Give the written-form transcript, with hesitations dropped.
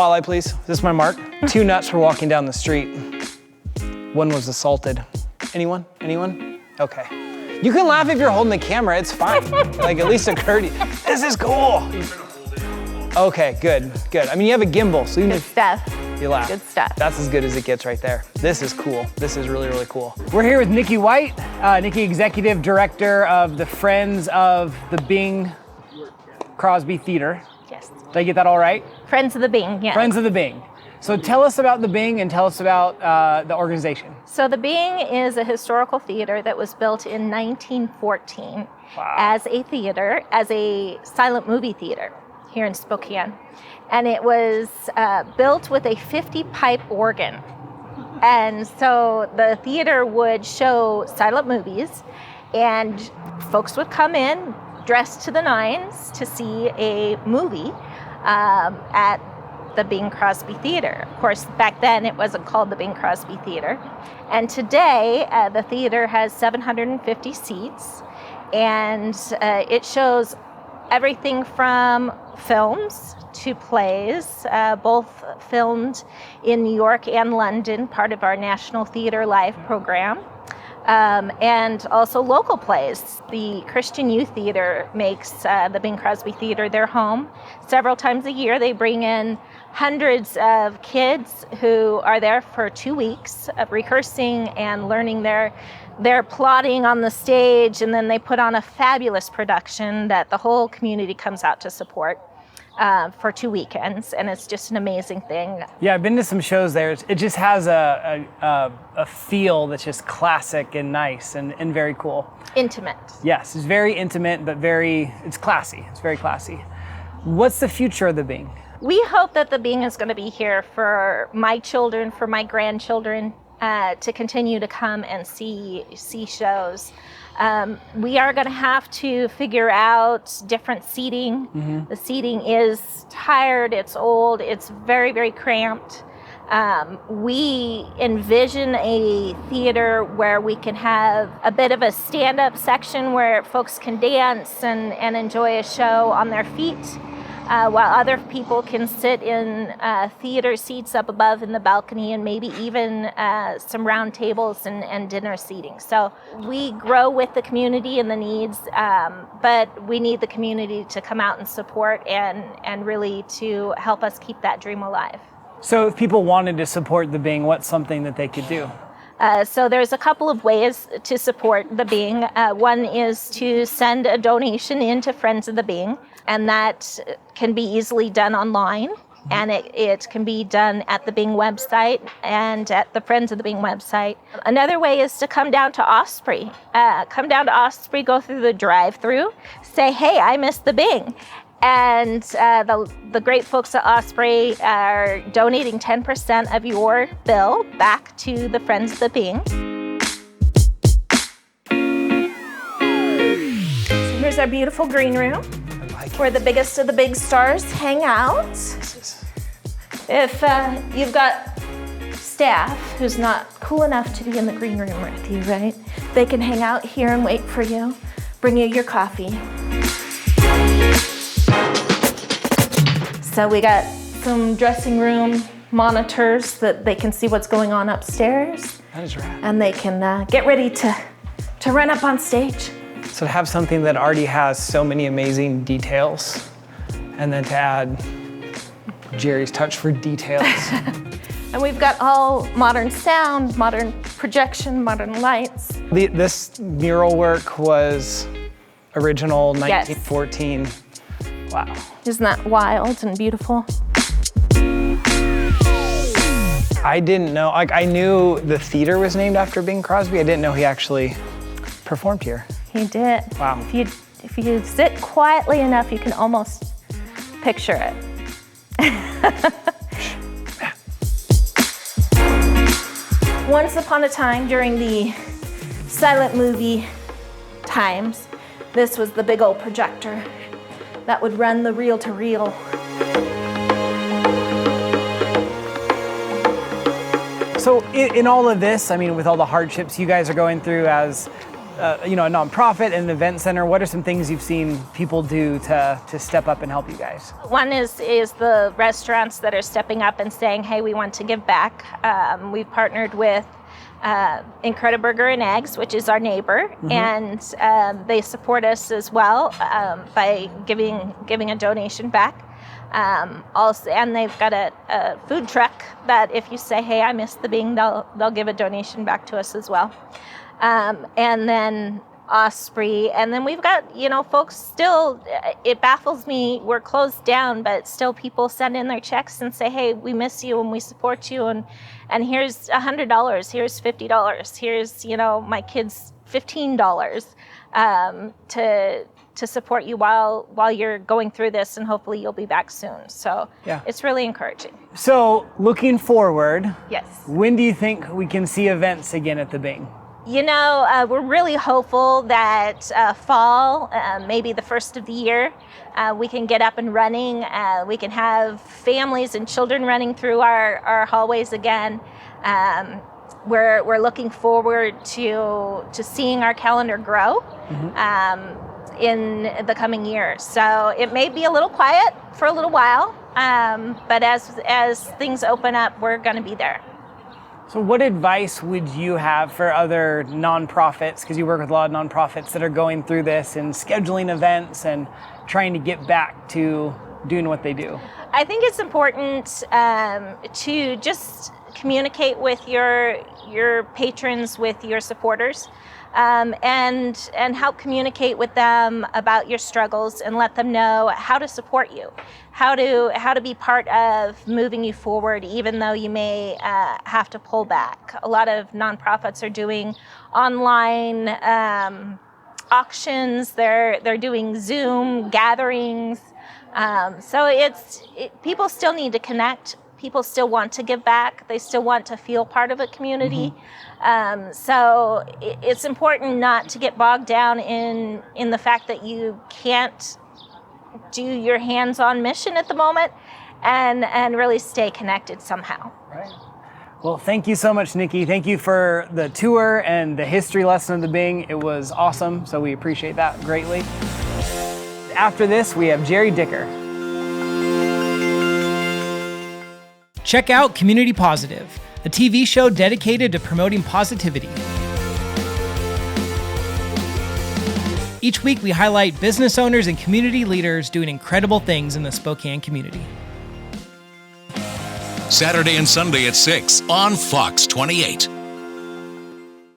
Spotlight, please. Is this my mark? Two nuts were walking down the street. One was assaulted. Anyone? Anyone? Okay. You can laugh if you're holding the camera, it's fine. Like at least a courtesy. This is cool. Okay, good, good. I mean, you have a gimbal, so you Good stuff. You laugh. Good stuff. That's as good as it gets right there. This is cool. This is really, really cool. We're here with Nickie White, Nickie, Executive Director of the Friends of the Bing Crosby Theater. Yes. Did I get that all right? Friends of the Bing, yeah. Friends of the Bing. So tell us about the Bing and tell us about the organization. So the Bing is a historical theater that was built in 1914 as a theater, as a silent movie theater here in Spokane. And it was built with a 50-pipe organ. And so the theater would show silent movies, and folks would come in dressed to the nines to see a movie at the Bing Crosby Theater. Of course, back then it wasn't called the Bing Crosby Theater. And today the theater has 750 seats, and it shows everything from films to plays, both filmed in New York and London, part of our National Theater Live program, and also local plays. The Christian Youth Theater makes the Bing Crosby Theater their home. Several times a year they bring in hundreds of kids who are there for 2 weeks of rehearsing and learning their plotting on the stage, and then they put on a fabulous production that the whole community comes out to support for 2 weekends, and it's just an amazing thing. Yeah, I've been to some shows there. It just has a feel that's just classic and nice and very cool. Intimate. Yes, it's very intimate, but it's classy. It's very classy. What's the future of the Bing? We hope that the Bing is going to be here for my children, for my grandchildren, to continue to come and see shows. We are going to have to figure out different seating. Mm-hmm. The seating is tired, it's old, it's very, very cramped. We envision a theater where we can have a bit of a stand-up section where folks can dance and enjoy a show on their feet. While other people can sit in theater seats up above in the balcony, and maybe even some round tables and dinner seating. So we grow with the community and the needs, but we need the community to come out and support and really to help us keep that dream alive. So if people wanted to support the Bing, what's something that they could do? So there's a couple of ways to support the Bing. One is to send a donation in to Friends of the Bing, and that can be easily done online. And it can be done at the Bing website and at the Friends of the Bing website. Another way is to come down to Osprey. Come down to Osprey, go through the drive-through, say, hey, I missed the Bing. And the great folks at Osprey are donating 10% of your bill back to the Friends of the Bing. So here's our beautiful green room where the biggest of the big stars hang out. If you've got staff who's not cool enough to be in the green room with you, right? They can hang out here and wait for you, bring you your coffee. So we got some dressing room monitors that they can see what's going on upstairs. That is rad. And they can get ready to run up on stage. So to have something that already has so many amazing details, and then to add Jerry's touch for details. And we've got all modern sound, modern projection, modern lights. This mural work was original 1914. Yes. Wow. Isn't that wild and beautiful? I didn't know, I knew the theater was named after Bing Crosby. I didn't know he actually performed here. He did. Wow. If you sit quietly enough, you can almost picture it. Once upon a time, during the silent movie times, this was the big old projector that would run the reel-to-reel. So in all of this, I mean, with all the hardships you guys are going through as a nonprofit and an event center, what are some things you've seen people do to step up and help you guys? One is the restaurants that are stepping up and saying, hey, we want to give back. We've partnered with Incrediburger and Eggs, which is our neighbor, and they support us as well by giving a donation back. Also, and they've got a food truck that if you say, hey, I missed the Bing, they'll give a donation back to us as well. And then Osprey, and then we've got, folks still, it baffles me, we're closed down, but still people send in their checks and say, hey, we miss you and we support you, and here's $100, here's $50, here's, my kids $15 to support you while you're going through this, and hopefully you'll be back soon. So It's really encouraging. So looking forward, yes, when do you think we can see events again at the Bing? We're really hopeful that fall, maybe the first of the year, we can get up and running. We can have families and children running through our hallways again. We're looking forward to seeing our calendar grow in the coming year. So it may be a little quiet for a little while, but as things open up, we're going to be there. So what advice would you have for other nonprofits, because you work with a lot of nonprofits that are going through this and scheduling events and trying to get back to doing what they do? I think it's important to just communicate with your patrons, with your supporters, and help communicate with them about your struggles and let them know how to support you, how to be part of moving you forward, even though you may have to pull back. A lot of nonprofits are doing online auctions. They're doing Zoom gatherings. So people still need to connect. People still want to give back. They still want to feel part of a community. So it's important not to get bogged down in the fact that you can't do your hands-on mission at the moment, and really stay connected somehow. Right. Well, thank you so much, Nickie. Thank you for the tour and the history lesson of the Bing. It was awesome, so we appreciate that greatly. After this, we have Jerry Dicker. Check out Community Positive, a TV show dedicated to promoting positivity. Each week, we highlight business owners and community leaders doing incredible things in the Spokane community. Saturday and Sunday at 6 on Fox 28.